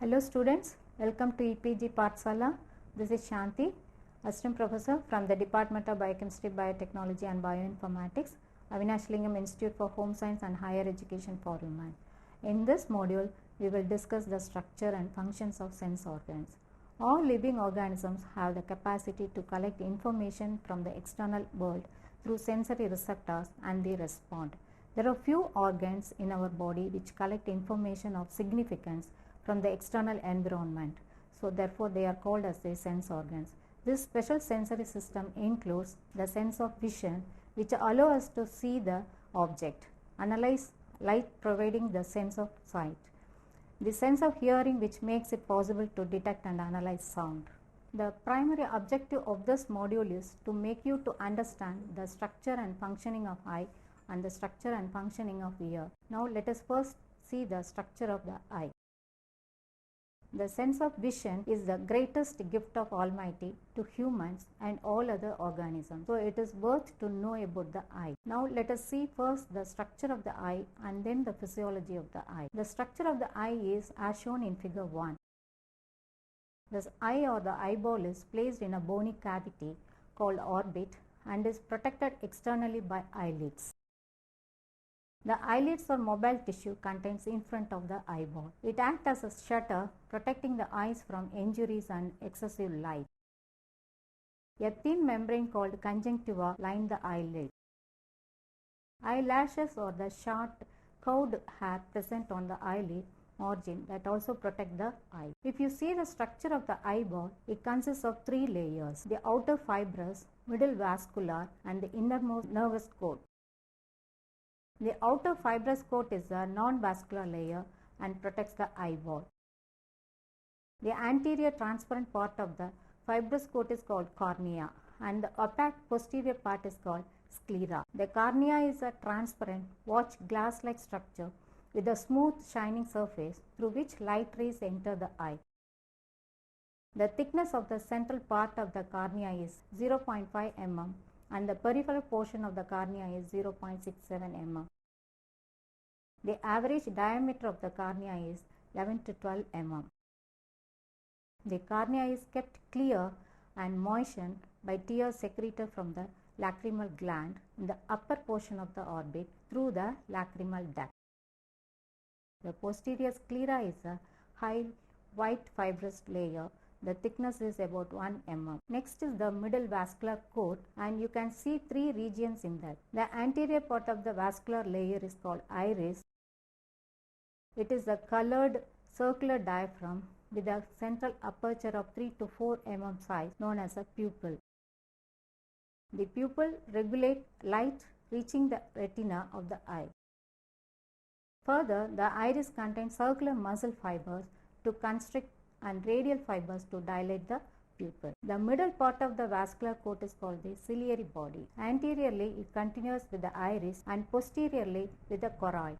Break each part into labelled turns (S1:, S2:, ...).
S1: Hello students, welcome to EPG Pathsala. This is Shanti, Assistant Professor from the Department of Biochemistry, Biotechnology and Bioinformatics, Avinash Lingam Institute for Home Science and Higher Education for Women. In this module, we will discuss the structure and functions of sense organs. All living organisms have the capacity to collect information from the external world through sensory receptors and they respond. There are few organs in our body which collect information of significance from the external environment. So therefore they are called as the sense organs. This special sensory system includes the sense of vision, which allow us to see the object, analyze light providing the sense of sight, the sense of hearing which makes it possible to detect and analyze sound. The primary objective of this module is to make you to understand the structure and functioning of eye and the structure and functioning of ear. Now let us first see the structure of the eye. The sense of vision is the greatest gift of Almighty to humans and all other organisms. So it is worth to know about the eye. Now let us see first the structure of the eye and then the physiology of the eye. The structure of the eye is as shown in figure 1. This eye or the eyeball is placed in a bony cavity called orbit and is protected externally by eyelids. The eyelids or mobile tissue contains in front of the eyeball. It acts as a shutter protecting the eyes from injuries and excessive light. A thin membrane called conjunctiva line the eyelid. Eyelashes or the short curved hair present on the eyelid margin that also protect the eye. If you see the structure of the eyeball, it consists of 3 layers: the outer fibrous, middle vascular and the innermost nervous coat. The outer fibrous coat is a non-vascular layer and protects the eyeball. The anterior transparent part of the fibrous coat is called cornea and the opaque posterior part is called sclera. The cornea is a transparent, watch glass-like structure with a smooth shining surface through which light rays enter the eye. The thickness of the central part of the cornea is 0.5 mm and the peripheral portion of the cornea is 0.67 mm. The average diameter of the cornea is 11 to 12 mm. The cornea is kept clear and moistened by tears secreted from the lacrimal gland in the upper portion of the orbit through the lacrimal duct. The posterior sclera is a high white fibrous layer. The thickness is about 1 mm. Next is the middle vascular coat and you can see 3 regions in that. The anterior part of the vascular layer is called iris. It is a colored circular diaphragm with a central aperture of 3 to 4 mm size known as a pupil. The pupil regulates light reaching the retina of the eye. Further, the iris contains circular muscle fibers to constrict and radial fibers to dilate the pupil. The middle part of the vascular coat is called the ciliary body. Anteriorly, it continues with the iris and posteriorly with the choroid.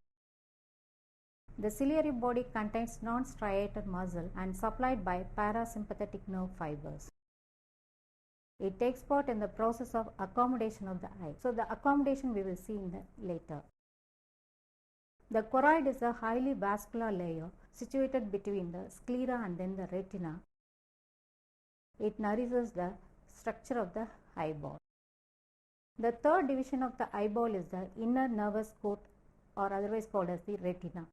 S1: The ciliary body contains non-striated muscle and supplied by parasympathetic nerve fibers. It takes part in the process of accommodation of the eye. So the accommodation we will see in the later. The choroid is a highly vascular layer situated between the sclera and then the retina. It nourishes the structure of the eyeball. The third division of the eyeball is the inner nervous coat or otherwise called as the retina.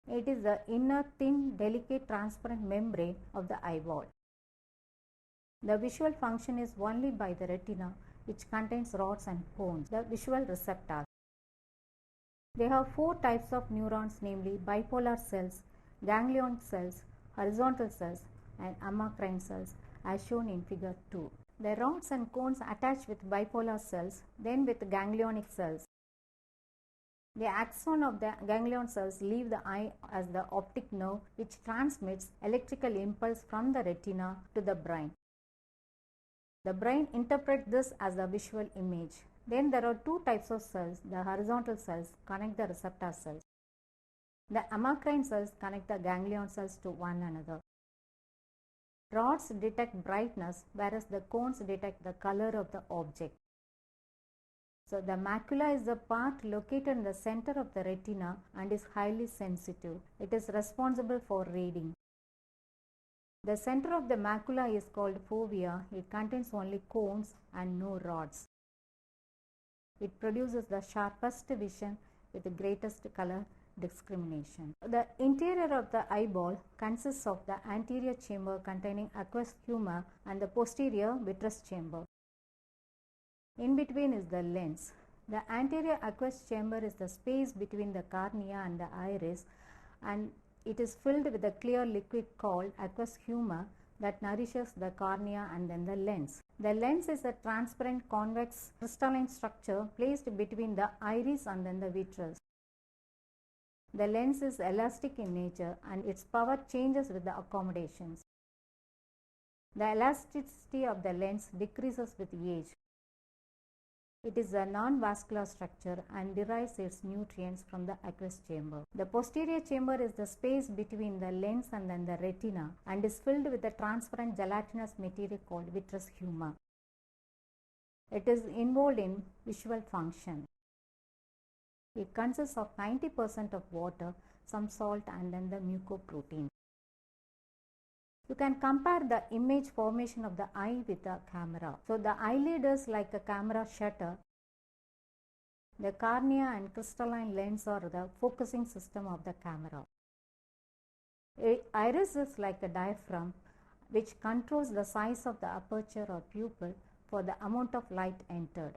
S1: It is the inner thin, delicate, transparent membrane of the eyeball. The visual function is only by the retina, which contains rods and cones, the visual receptors. They have 4 types of neurons, namely bipolar cells, ganglion cells, horizontal cells and amacrine cells as shown in figure 2. The rods and cones attach with bipolar cells, then with ganglionic cells. The axon of the ganglion cells leave the eye as the optic nerve which transmits electrical impulse from the retina to the brain. The brain interprets this as a visual image. Then there are 2 types of cells. The horizontal cells connect the receptor cells. The amacrine cells connect the ganglion cells to one another. Rods detect brightness whereas the cones detect the color of the object. So the macula is the part located in the center of the retina and is highly sensitive. It is responsible for reading. The center of the macula is called fovea. It contains only cones and no rods. It produces the sharpest vision with the greatest color discrimination. The interior of the eyeball consists of the anterior chamber containing aqueous humor and the posterior vitreous chamber. In between is the lens. The anterior aqueous chamber is the space between the cornea and the iris, and it is filled with a clear liquid called aqueous humor that nourishes the cornea and then the lens. The lens is a transparent convex crystalline structure placed between the iris and then the vitreous. The lens is elastic in nature and its power changes with the accommodations. The elasticity of the lens decreases with age. It is a non-vascular structure and derives its nutrients from the aqueous chamber. The posterior chamber is the space between the lens and then the retina and is filled with a transparent gelatinous material called vitreous humor. It is involved in visual function. It consists of 90% of water, some salt and then the mucoprotein. You can compare the image formation of the eye with a camera. So the eyelid is like a camera shutter. The cornea and crystalline lens are the focusing system of the camera. Iris is like a diaphragm which controls the size of the aperture or pupil for the amount of light entered.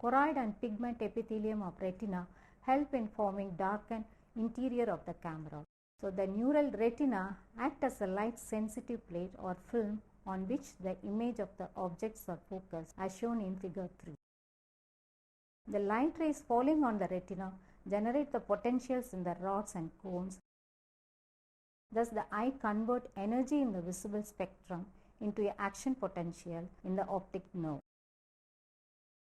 S1: Choroid and pigment epithelium of retina help in forming darkened interior of the camera. So the neural retina acts as a light sensitive plate or film on which the image of the objects are focused, as shown in figure 3. The light rays falling on the retina generate the potentials in the rods and cones. Thus the eye converts energy in the visible spectrum into an action potential in the optic nerve.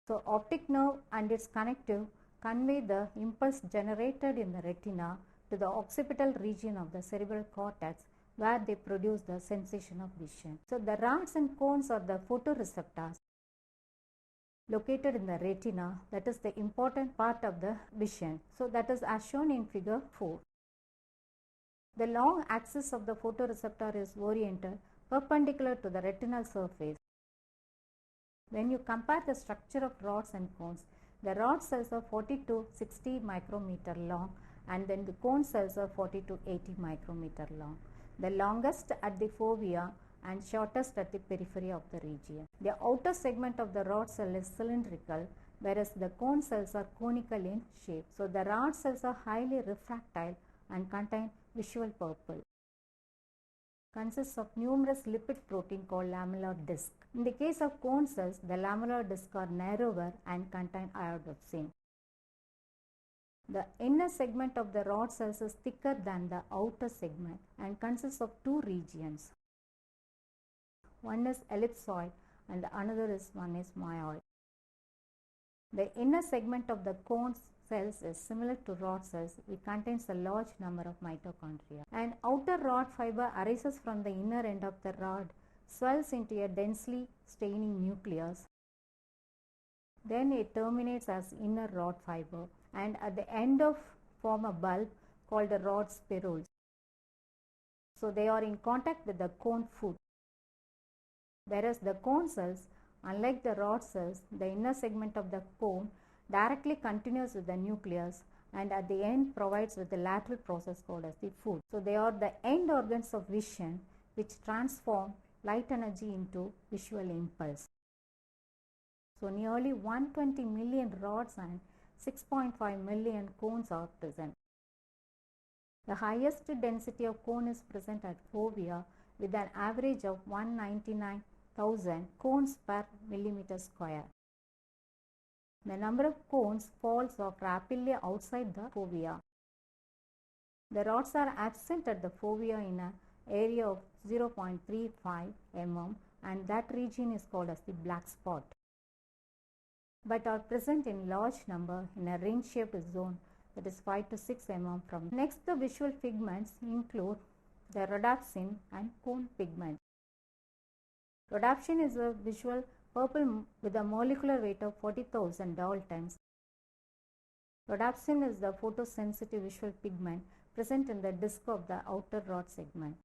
S1: So optic nerve and its connective convey the impulse generated in the retina to the occipital region of the cerebral cortex, where they produce the sensation of vision. So the rods and cones are the photoreceptors located in the retina, that is the important part of the vision. So that is as shown in figure 4. The long axis of the photoreceptor is oriented perpendicular to the retinal surface. When you compare the structure of rods and cones, the rod cells are 40 to 60 micrometer long and then the cone cells are 40 to 80 micrometer long. The longest at the fovea and shortest at the periphery of the region. The outer segment of the rod cell is cylindrical, whereas the cone cells are conical in shape. So the rod cells are highly refractile and contain visual purple. Consists of numerous lipid protein called lamellar disc. In the case of cone cells, the lamellar discs are narrower and contain iodopsin. The inner segment of the rod cells is thicker than the outer segment and consists of two regions. One is ellipsoid and another is myoid. The inner segment of the cone cells is similar to rod cells. It contains a large number of mitochondria. An outer rod fiber arises from the inner end of the rod, swells into a densely staining nucleus. Then it terminates as inner rod fiber and at the end of form a bulb called a rod spirules. So they are in contact with the cone foot. Whereas the cone cells, unlike the rod cells, the inner segment of the cone directly continues with the nucleus and at the end provides with the lateral process called as the foot. So they are the end organs of vision which transform light energy into visual impulse. So nearly 120 million rods and 6.5 million cones are present. The highest density of cone is present at fovea with an average of 199,000 cones per millimeter square. The number of cones falls off rapidly outside the fovea. The rods are absent at the fovea in an area of 0.35 mm and that region is called as the black spot, but are present in large number in a ring-shaped zone that is 5 to 6 mm from. Next, the visual pigments include the rhodopsin and cone pigment. Rhodopsin is a visual Purple with a molecular weight of 40,000 Daltons. Rhodopsin is the photosensitive visual pigment present in the disc of the outer rod segment.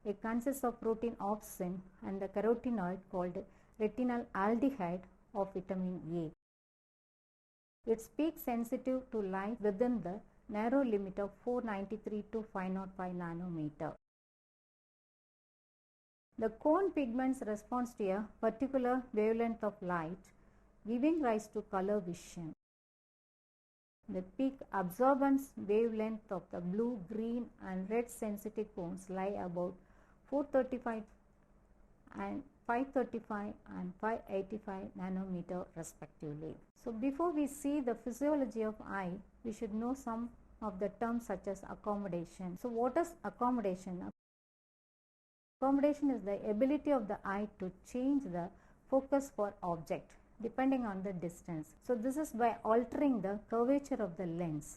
S1: It consists of protein opsin and the carotenoid called retinal aldehyde of vitamin A. It's peak sensitive to light within the narrow limit of 493 to 505 nanometer. The cone pigments respond to a particular wavelength of light, giving rise to color vision. The peak absorbance wavelength of the blue, green and red sensitive cones lie about 435 and 535 and 585 nanometer respectively. So before we see the physiology of eye, we should know some of the terms such as accommodation. So what is accommodation? Accommodation is the ability of the eye to change the focus for object depending on the distance. So this is by altering the curvature of the lens.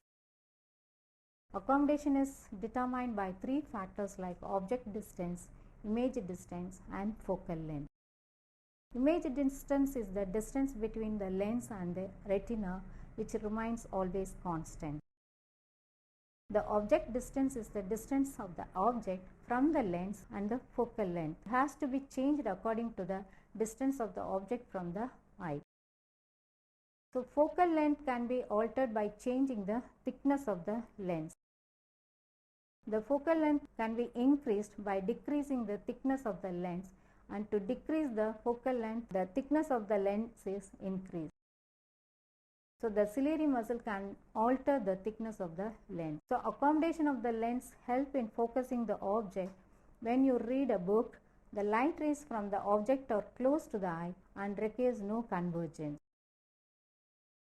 S1: Accommodation is determined by three factors like object distance, image distance and focal length. Image distance is the distance between the lens and the retina, which remains always constant. The object distance is the distance of the object from the lens and the focal length. It has to be changed according to the distance of the object from the eye. So focal length can be altered by changing the thickness of the lens. The focal length can be increased by decreasing the thickness of the lens, and to decrease the focal length, the thickness of the lens is increased. So the ciliary muscle can alter the thickness of the lens. So accommodation of the lens help in focusing the object. When you read a book, the light rays from the object are close to the eye and requires no convergence.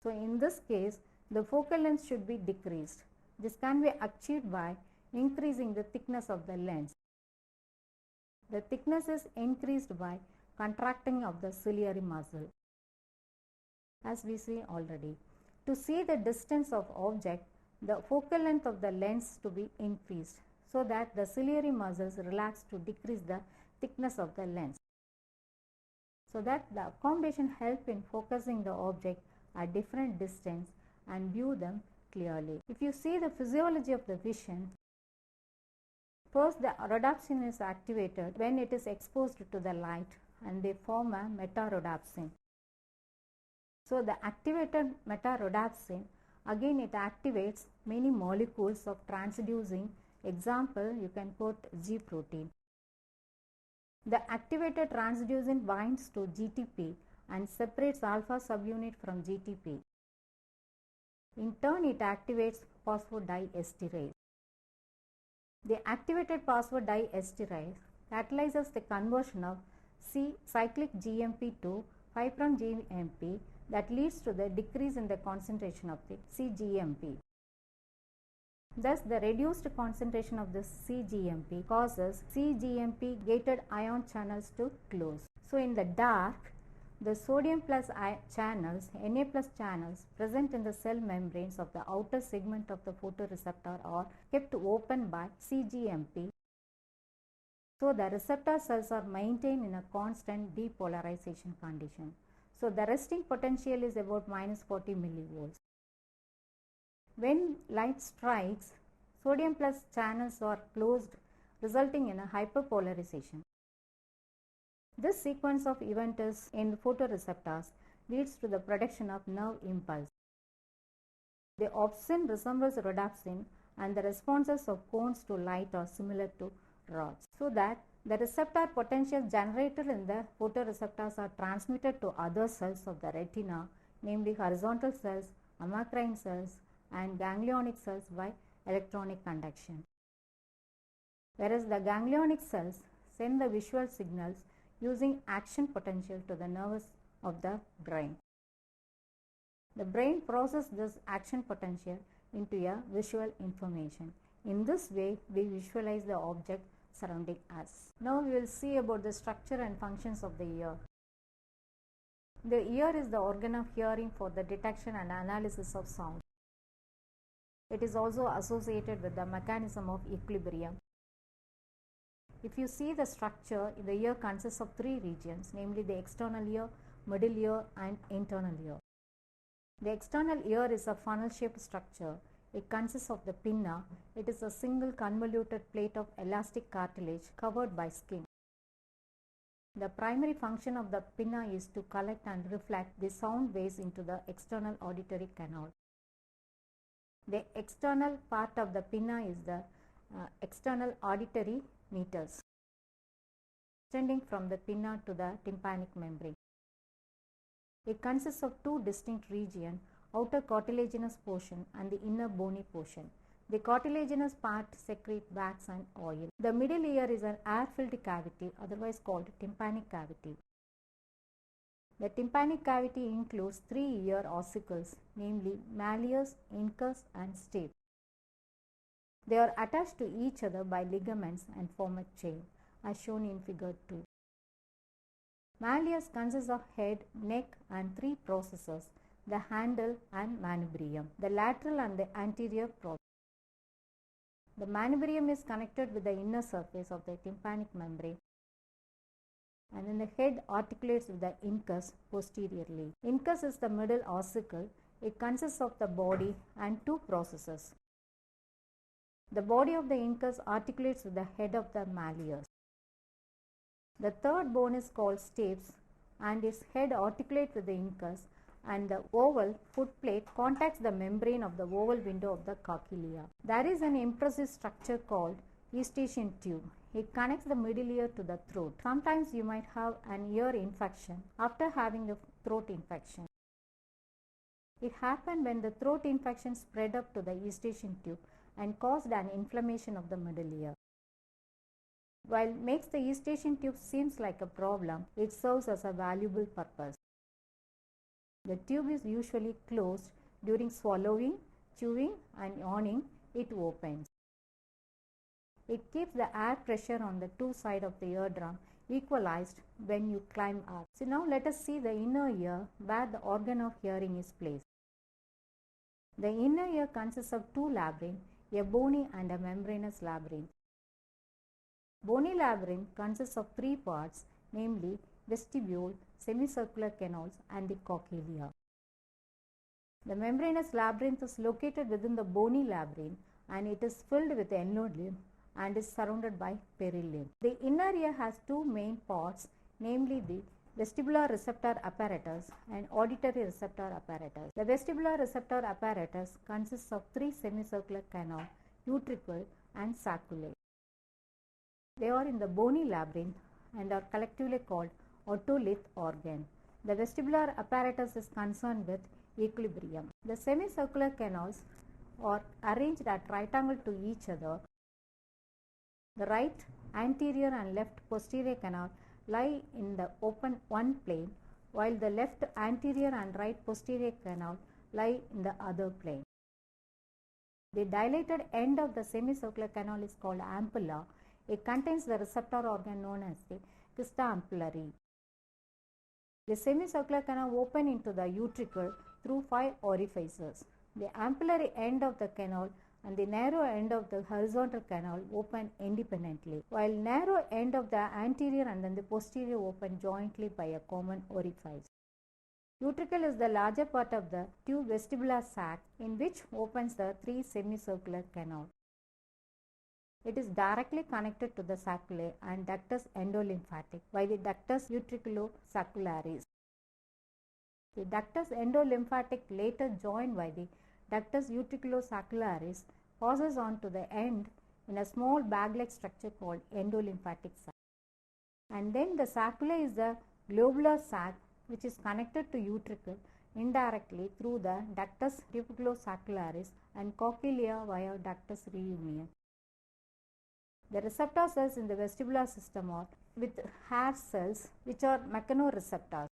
S1: So in this case, the focal length should be decreased. This can be achieved by increasing the thickness of the lens. The thickness is increased by contracting of the ciliary muscle, as we see already. To see the distance of object, the focal length of the lens to be increased so that the ciliary muscles relax to decrease the thickness of the lens. So that the accommodation help in focusing the object at different distance and view them clearly. If you see the physiology of the vision, first the rhodopsin is activated when it is exposed to the light and they form a metarhodopsin. So the activated metarhodopsin, again it activates many molecules of transducing. Example, you can quote G protein. The activated transducin binds to GTP and separates alpha subunit from GTP. In turn, it activates phosphodiesterase. The activated phosphodiesterase catalyzes the conversion of cyclic GMP to 5' GMP that leads to the decrease in the concentration of the cGMP. Thus, the reduced concentration of the cGMP causes cGMP gated ion channels to close. So, in the dark, the sodium plus channels, Na plus channels present in the cell membranes of the outer segment of the photoreceptor are kept open by cGMP. So, the receptor cells are maintained in a constant depolarization condition. So, the resting potential is about minus 40 millivolts. When light strikes, sodium plus channels are closed, resulting in a hyperpolarization. This sequence of events in photoreceptors leads to the production of nerve impulse. The opsin resembles rhodopsin and the responses of cones to light are similar to rods, so that the receptor potential generated in the photoreceptors are transmitted to other cells of the retina, namely horizontal cells, amacrine cells and ganglionic cells by electronic conduction. Whereas the ganglionic cells send the visual signals using action potential to the nerves of the brain. The brain processes this action potential into a visual information. In this way, we visualize the object surrounding us. Now we will see about the structure and functions of the ear. The ear is the organ of hearing for the detection and analysis of sound. It is also associated with the mechanism of equilibrium. If you see the structure, the ear consists of three regions, namely the external ear, middle ear and internal ear. The external ear is a funnel-shaped structure. It consists of the pinna. It is a single convoluted plate of elastic cartilage covered by skin. The primary function of the pinna is to collect and reflect the sound waves into the external auditory canal. The external part of the pinna is the external auditory meatus, extending from the pinna to the tympanic membrane. It consists of two distinct regions, outer cartilaginous portion and the inner bony portion. The cartilaginous part secretes wax and oil. The middle ear is an air-filled cavity, otherwise called tympanic cavity. The tympanic cavity includes three ear ossicles, namely malleus, incus and stapes. They are attached to each other by ligaments and form a chain, as shown in figure 2. Malleus consists of head, neck and three processes, the handle and manubrium, the lateral and the anterior process. The manubrium is connected with the inner surface of the tympanic membrane, and then the head articulates with the incus posteriorly. Incus is the middle ossicle. It consists of the body and two processes. The body of the incus articulates with the head of the malleus. The third bone is called stapes, and its head articulates with the incus, and the oval footplate contacts the membrane of the oval window of the cochlea. There is an impressive structure called eustachian tube. It connects the middle ear to the throat. Sometimes you might have an ear infection after having a throat infection. It happened when the throat infection spread up to the eustachian tube and caused an inflammation of the middle ear. While makes the eustachian tube seems like a problem, it serves as a valuable purpose. The tube is usually closed. During swallowing, chewing and yawning, it opens. It keeps the air pressure on the two sides of the eardrum equalized when you climb up. So now let us see the inner ear where the organ of hearing is placed. The inner ear consists of two labyrinths, a bony and a membranous labyrinth. Bony labyrinth consists of three parts, namely vestibule, semicircular canals and the cochlea. The membranous labyrinth is located within the bony labyrinth and it is filled with endolymph and is surrounded by perilymph. The inner ear has two main parts, namely the vestibular receptor apparatus and auditory receptor apparatus. The vestibular receptor apparatus consists of three semicircular canals, utricle and sacculae. They are in the bony labyrinth and are collectively called otolith organ. The vestibular apparatus is concerned with equilibrium. The semicircular canals are arranged at right angle to each other. The right anterior and left posterior canal lie in the open one plane, while the left anterior and right posterior canal lie in the other plane. The dilated end of the semicircular canal is called ampulla. It contains the receptor organ known as the crista ampullary. The semicircular canal opens into the utricle through 5 orifices. The ampullary end of the canal and the narrow end of the horizontal canal open independently, while narrow end of the anterior and then the posterior open jointly by a common orifice. Utricle is the larger part of the tube vestibular sac in which opens the three semicircular canals. It is directly connected to the sacculae and ductus endolymphatic by the ductus utriculosacularis. The ductus endolymphatic, later joined by the ductus utriculosacularis, passes on to the end in a small bag-like structure called endolymphatic sac. And then the sacculae is the globular sac which is connected to utricle indirectly through the ductus utriculosacularis and cochlea via ductus reunion. The receptor cells in the vestibular system are with hair cells which are mechanoreceptors.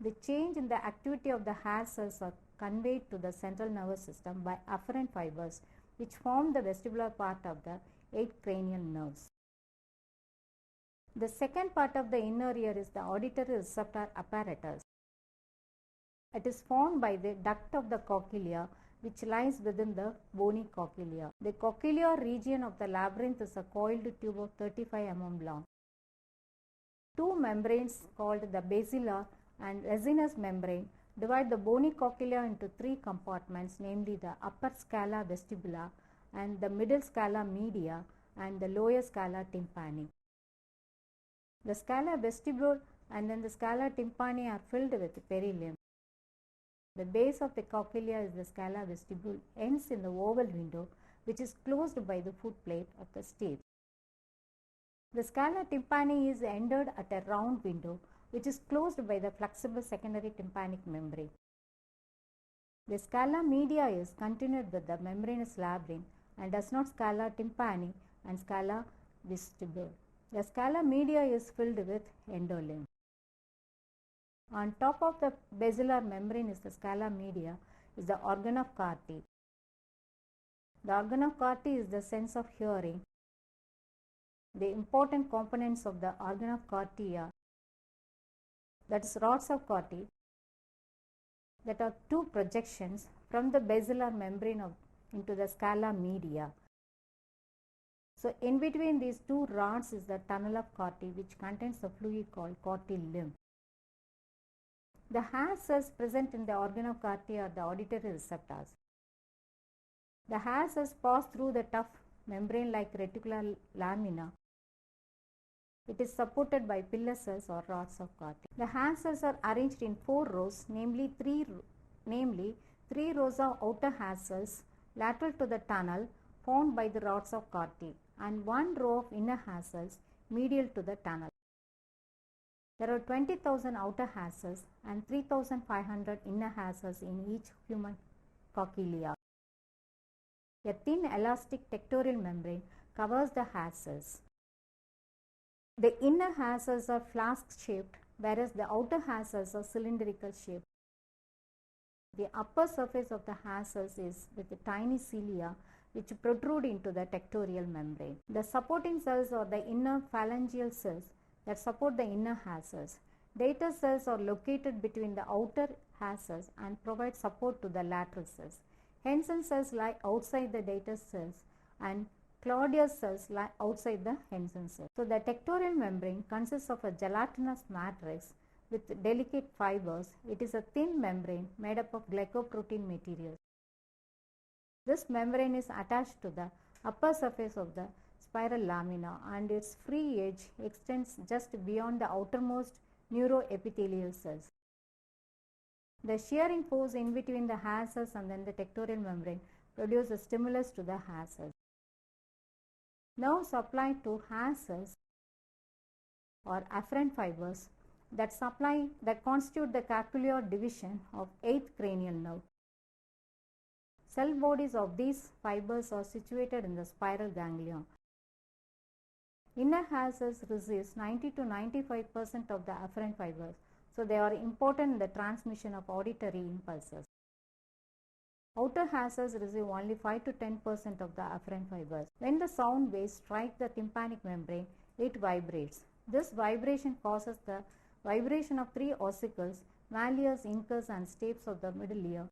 S1: The change in the activity of the hair cells are conveyed to the central nervous system by afferent fibers which form the vestibular part of the 8 cranial nerves. The second part of the inner ear is the auditory receptor apparatus. It is formed by the duct of the cochlea which lies within the bony cochlea. The cochlear region of the labyrinth is a coiled tube of 35 mm long. Two membranes called the basilar and resinous membrane divide the bony cochlea into three compartments, namely the upper scala vestibula and the middle scala media and the lower scala tympani. The scala vestibule and then the scala tympani are filled with perilymph. The base of the cochlea is the scala vestibule, ends in the oval window, which is closed by the footplate of the stage. The scala tympani is ended at a round window, which is closed by the flexible secondary tympanic membrane. The scala media is continued with the membranous labyrinth and does not scala tympani and scala vestibule. The scala media is filled with endolymph. On top of the basilar membrane is the scala media is the organ of Carti. The organ of Carti is the sense of hearing. The important components of the organ of Carti are, that is, rods of Carti, that are two projections from the basilar membrane into the scala media. So in between these two rods is the tunnel of Carti, which contains the fluid called Carti lymph. The hair cells present in the organ of Carti are the auditory receptors. The hair cells pass through the tough membrane-like reticular lamina. It is supported by pillar cells or rods of Carti. The hair cells are arranged in 4 rows, namely three rows of outer hair cells lateral to the tunnel formed by the rods of Carti, and 1 row of inner hair cells medial to the tunnel. There are 20,000 outer hair cells and 3,500 inner hair cells in each human cochlea. A thin elastic tectorial membrane covers the hair cells. The inner hair cells are flask-shaped, whereas the outer hair cells are cylindrical shaped. The upper surface of the hair cells is with tiny cilia which protrude into the tectorial membrane. The supporting cells are the inner phalangeal cells that support the inner hair cells. Data cells are located between the outer hair cells and provide support to the lateral cells. Henson cells lie outside the data cells and Claudius cells lie outside the Henson cells. So the tectorial membrane consists of a gelatinous matrix with delicate fibers. It is a thin membrane made up of glycoprotein material. This membrane is attached to the upper surface of the spiral lamina and its free edge extends just beyond the outermost neuroepithelial cells. The shearing force in between the hair cells and then the tectorial membrane produces a stimulus to the hair cells. Nerves supplied to hair cells or afferent fibers that constitute the cochlear division of 8th cranial nerve. Cell bodies of these fibers are situated in the spiral ganglia. Inner hair cells receives 90 to 95% of the afferent fibers, so they are important in the transmission of auditory impulses. Outer hair cells receive only 5 to 10% of the afferent fibers. When the sound waves strike the tympanic membrane, it vibrates. This vibration causes the vibration of 3 ossicles, malleus, incus and stapes of the middle ear.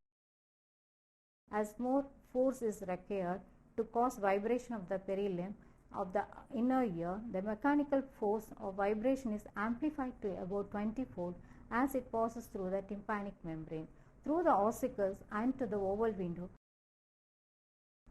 S1: As more force is required to cause vibration of the perilymph of the inner ear, the mechanical force of vibration is amplified to about 20-fold as it passes through the tympanic membrane, through the ossicles and to the oval window.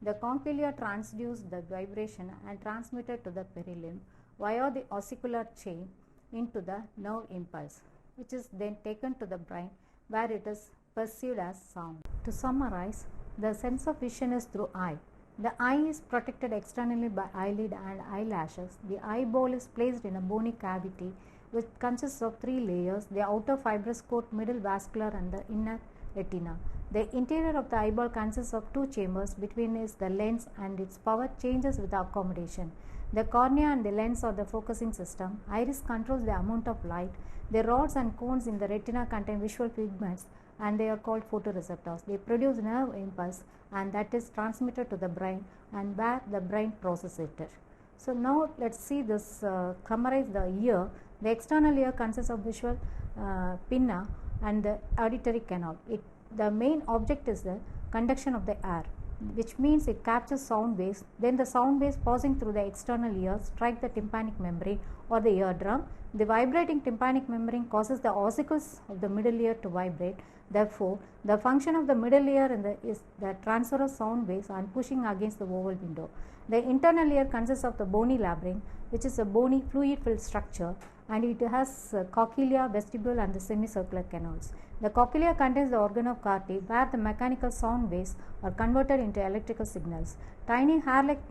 S1: The cochlea transduces the vibration and transmitted to the perilymph via the ossicular chain into the nerve impulse, which is then taken to the brain where it is perceived as sound. To summarize, the sense of vision is through eye. The eye is protected externally by eyelid and eyelashes. The eyeball is placed in a bony cavity which consists of 3 layers: the outer fibrous coat, middle vascular and the inner retina. The interior of the eyeball consists of 2 chambers. Between is the lens and its power changes with accommodation. The cornea and the lens are the focusing system. Iris controls the amount of light. The rods and cones in the retina contain visual pigments and they are called photoreceptors. They produce nerve impulse and that is transmitted to the brain and where the brain processes it. So now let's see this, summarize the ear. The external ear consists of visual pinna and the auditory canal. The main object is the conduction of the air, which means it captures sound waves. Then the sound waves passing through the external ear strike the tympanic membrane or the eardrum. The vibrating tympanic membrane causes the ossicles of the middle ear to vibrate. Therefore, the function of the middle ear is the transfer of sound waves and pushing against the oval window. The internal ear consists of the bony labyrinth, which is a bony fluid-filled structure, and it has cochlea, vestibule, and the semicircular canals. The cochlea contains the organ of Carty, where the mechanical sound waves are converted into electrical signals. Tiny hair-like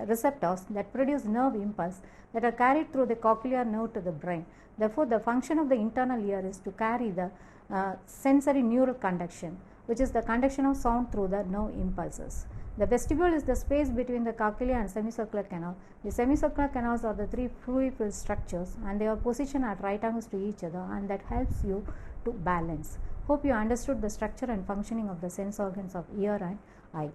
S1: receptors that produce nerve impulse that are carried through the cochlear nerve to the brain. Therefore, the function of the internal ear is to carry the sensory neural conduction, which is the conduction of sound through the nerve impulses. The vestibule is the space between the cochlea and semicircular canal. The semicircular canals are the three fluid-filled structures, and they are positioned at right angles to each other, and that helps you to balance. Hope you understood the structure and functioning of the sense organs of ear and eye.